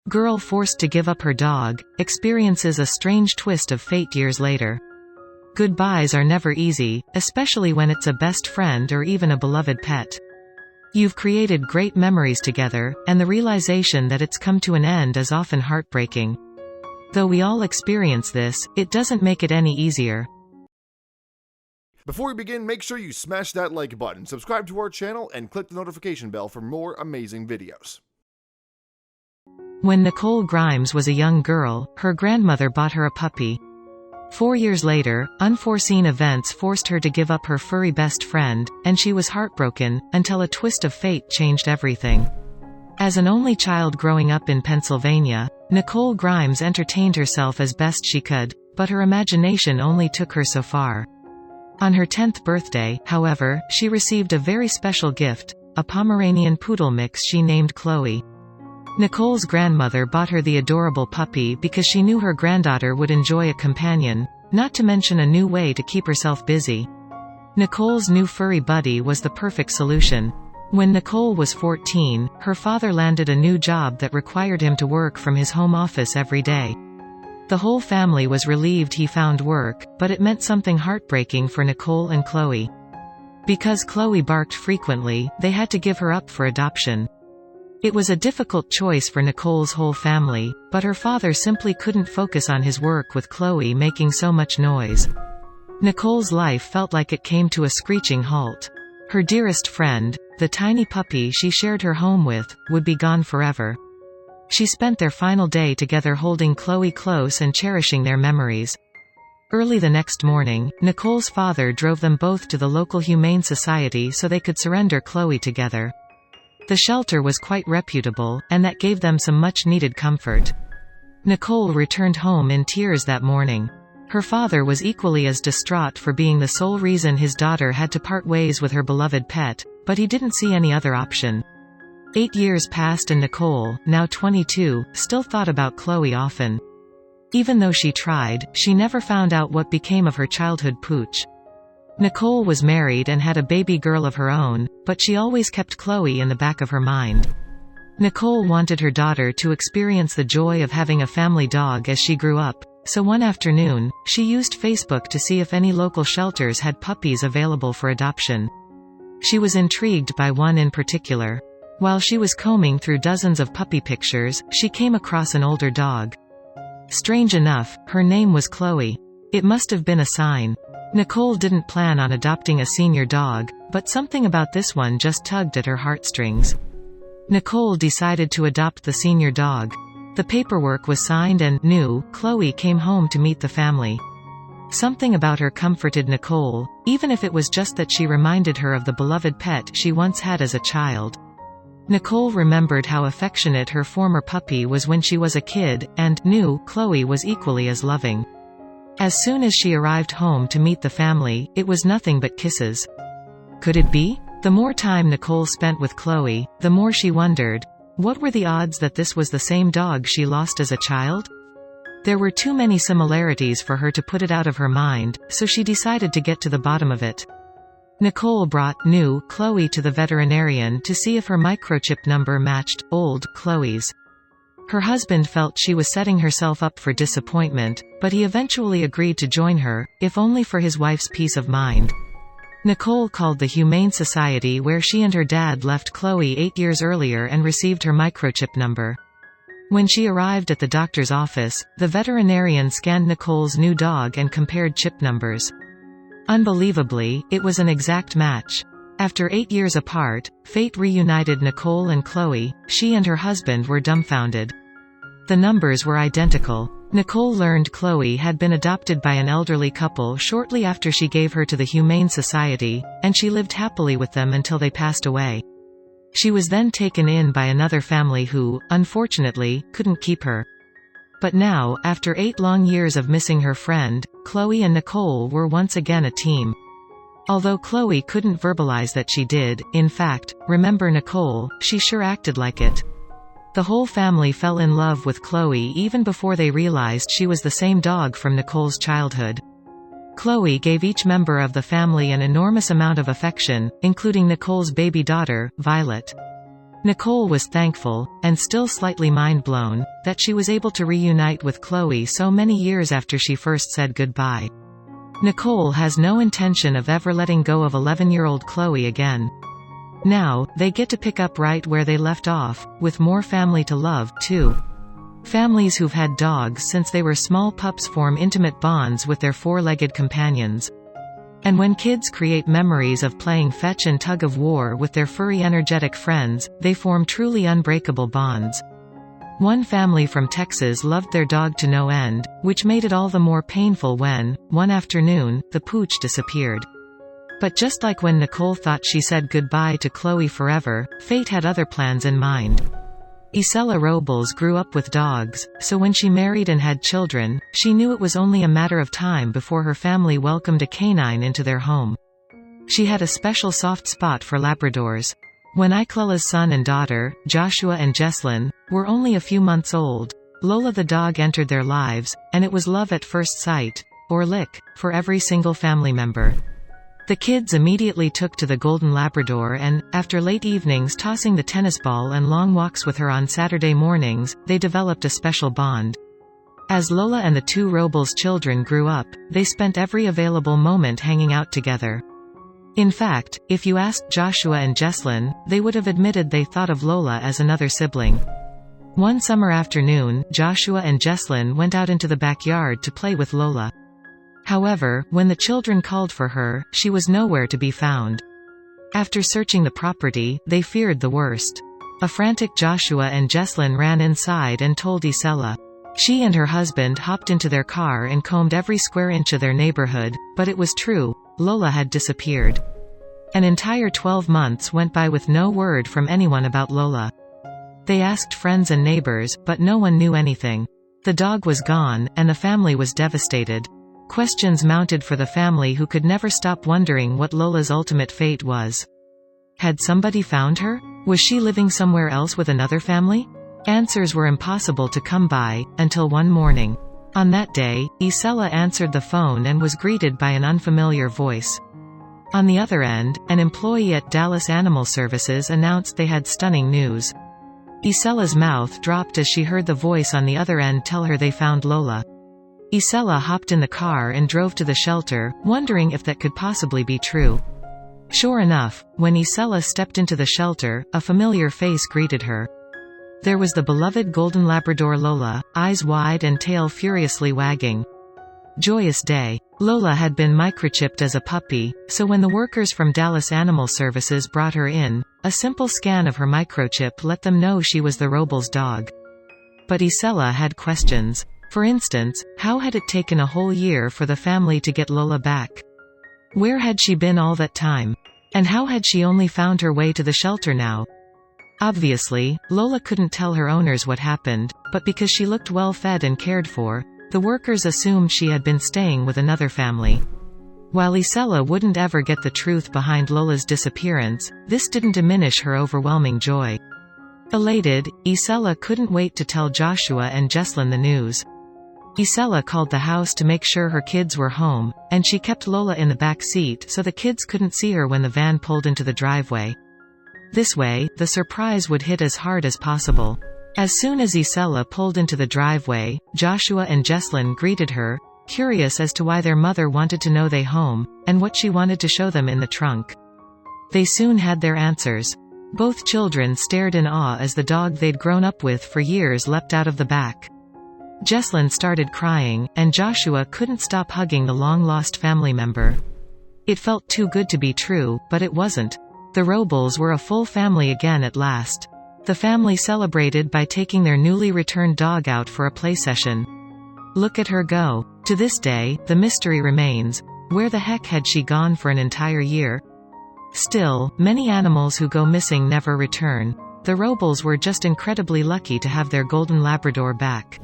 Girl forced to give up her dog, experiences a strange twist of fate years later. Goodbyes are never easy, especially when it's a best friend or even a beloved pet. You've created great memories together, and the realization that it's come to an end is often heartbreaking. Though we all experience this, it doesn't make it any easier. Before we begin, make sure you smash that like button, subscribe to our channel, and click the notification bell for more amazing videos. When Nicole Grimes was a young girl, her grandmother bought her a puppy. 4 years later, unforeseen events forced her to give up her furry best friend, and she was heartbroken, until a twist of fate changed everything. As an only child growing up in Pennsylvania, Nicole Grimes entertained herself as best she could, but her imagination only took her so far. On her 10th birthday, however, she received a very special gift, a Pomeranian poodle mix she named Chloe. Nicole's grandmother bought her the adorable puppy because she knew her granddaughter would enjoy a companion, not to mention a new way to keep herself busy. Nicole's new furry buddy was the perfect solution. When Nicole was 14, her father landed a new job that required him to work from his home office every day. The whole family was relieved he found work, but it meant something heartbreaking for Nicole and Chloe. Because Chloe barked frequently, they had to give her up for adoption. It was a difficult choice for Nicole's whole family, but her father simply couldn't focus on his work with Chloe making so much noise. Nicole's life felt like it came to a screeching halt. Her dearest friend, the tiny puppy she shared her home with, would be gone forever. She spent their final day together holding Chloe close and cherishing their memories. Early the next morning, Nicole's father drove them both to the local Humane Society so they could surrender Chloe together. The shelter was quite reputable, and that gave them some much-needed comfort. Nicole returned home in tears that morning. Her father was equally as distraught for being the sole reason his daughter had to part ways with her beloved pet, but he didn't see any other option. 8 years passed and Nicole, now 22, still thought about Chloe often. Even though she tried, she never found out what became of her childhood pooch. Nicole was married and had a baby girl of her own, but she always kept Chloe in the back of her mind. Nicole wanted her daughter to experience the joy of having a family dog as she grew up, so one afternoon, she used Facebook to see if any local shelters had puppies available for adoption. She was intrigued by one in particular. While she was combing through dozens of puppy pictures, she came across an older dog. Strange enough, her name was Chloe. It must have been a sign. Nicole didn't plan on adopting a senior dog, but something about this one just tugged at her heartstrings. Nicole decided to adopt the senior dog. The paperwork was signed and, Chloe came home to meet the family. Something about her comforted Nicole, even if it was just that she reminded her of the beloved pet she once had as a child. Nicole remembered how affectionate her former puppy was when she was a kid, and knew Chloe was equally as loving. As soon as she arrived home to meet the family, it was nothing but kisses. Could it be? The more time Nicole spent with Chloe, the more she wondered, what were the odds that this was the same dog she lost as a child? There were too many similarities for her to put it out of her mind, so she decided to get to the bottom of it. Nicole brought Chloe to the veterinarian to see if her microchip number matched old Chloe's. Her husband felt she was setting herself up for disappointment, but he eventually agreed to join her, if only for his wife's peace of mind. Nicole called the Humane Society where she and her dad left Chloe 8 years earlier and received her microchip number. When she arrived at the doctor's office, the veterinarian scanned Nicole's new dog and compared chip numbers. Unbelievably, it was an exact match. After 8 years apart, fate reunited Nicole and Chloe. She and her husband were dumbfounded. The numbers were identical. Nicole learned Chloe had been adopted by an elderly couple shortly after she gave her to the Humane Society, and she lived happily with them until they passed away. She was then taken in by another family who, unfortunately, couldn't keep her. But now, after 8 long years of missing her friend, Chloe and Nicole were once again a team. Although Chloe couldn't verbalize that she did, in fact, remember Nicole, she sure acted like it. The whole family fell in love with Chloe even before they realized she was the same dog from Nicole's childhood. Chloe gave each member of the family an enormous amount of affection, including Nicole's baby daughter, Violet. Nicole was thankful, and still slightly mind-blown, that she was able to reunite with Chloe so many years after she first said goodbye. Nicole has no intention of ever letting go of 11-year-old Chloe again. Now, they get to pick up right where they left off, with more family to love, too. Families who've had dogs since they were small pups form intimate bonds with their four-legged companions. And when kids create memories of playing fetch and tug-of-war with their furry energetic friends, they form truly unbreakable bonds. One family from Texas loved their dog to no end, which made it all the more painful when, one afternoon, the pooch disappeared. But just like when Nicole thought she said goodbye to Chloe forever, fate had other plans in mind. Robles grew up with dogs, so when she married and had children, she knew it was only a matter of time before her family welcomed a canine into their home. She had a special soft spot for Labradors. When Lola's son and daughter, Joshua and Jesslyn, were only a few months old, Lola the dog entered their lives, and it was love at first sight, or lick, for every single family member. The kids immediately took to the Golden Labrador and, after late evenings tossing the tennis ball and long walks with her on Saturday mornings, they developed a special bond. As Lola and the two Robles children grew up, they spent every available moment hanging out together. In fact, if you asked Joshua and Jesslyn, they would have admitted they thought of Lola as another sibling. One summer afternoon, Joshua and Jesslyn went out into the backyard to play with Lola. However, when the children called for her, she was nowhere to be found. After searching the property, they feared the worst. A frantic Joshua and Jesslyn ran inside and told Isela. She and her husband hopped into their car and combed every square inch of their neighborhood, but it was true, Lola had disappeared. An entire 12 months went by with no word from anyone about Lola. They asked friends and neighbors, but no one knew anything. The dog was gone, and the family was devastated. Questions mounted for the family who could never stop wondering what Lola's ultimate fate was. Had somebody found her? Was she living somewhere else with another family? Answers were impossible to come by, until one morning. On that day, Isela answered the phone and was greeted by an unfamiliar voice. On the other end, an employee at Dallas Animal Services announced they had stunning news. Isela's mouth dropped as she heard the voice on the other end tell her they found Lola. Isela hopped in the car and drove to the shelter, wondering if that could possibly be true. Sure enough, when Isela stepped into the shelter, a familiar face greeted her. There was the beloved Golden Labrador Lola, eyes wide and tail furiously wagging. Joyous day. Lola had been microchipped as a puppy, so when the workers from Dallas Animal Services brought her in, a simple scan of her microchip let them know she was the Robles dog. But Isela had questions. For instance, how had it taken a whole year for the family to get Lola back? Where had she been all that time? And how had she only found her way to the shelter now? Obviously, Lola couldn't tell her owners what happened, but because she looked well fed and cared for, the workers assumed she had been staying with another family. While Isela wouldn't ever get the truth behind Lola's disappearance, this didn't diminish her overwhelming joy. Elated, Isela couldn't wait to tell Joshua and Jesslyn the news. Isela called the house to make sure her kids were home, and she kept Lola in the back seat so the kids couldn't see her when the van pulled into the driveway. This way, the surprise would hit as hard as possible. As soon as Isela pulled into the driveway, Joshua and Jesslyn greeted her, curious as to why their mother wanted to know they home, and what she wanted to show them in the trunk. They soon had their answers. Both children stared in awe as the dog they'd grown up with for years leapt out of the back. Jesslyn started crying, and Joshua couldn't stop hugging the long-lost family member. It felt too good to be true, but it wasn't. The Robles were a full family again at last. The family celebrated by taking their newly returned dog out for a play session. Look at her go. To this day, the mystery remains. Where the heck had she gone for an entire year? Still, many animals who go missing never return. The Robles were just incredibly lucky to have their Golden Labrador back.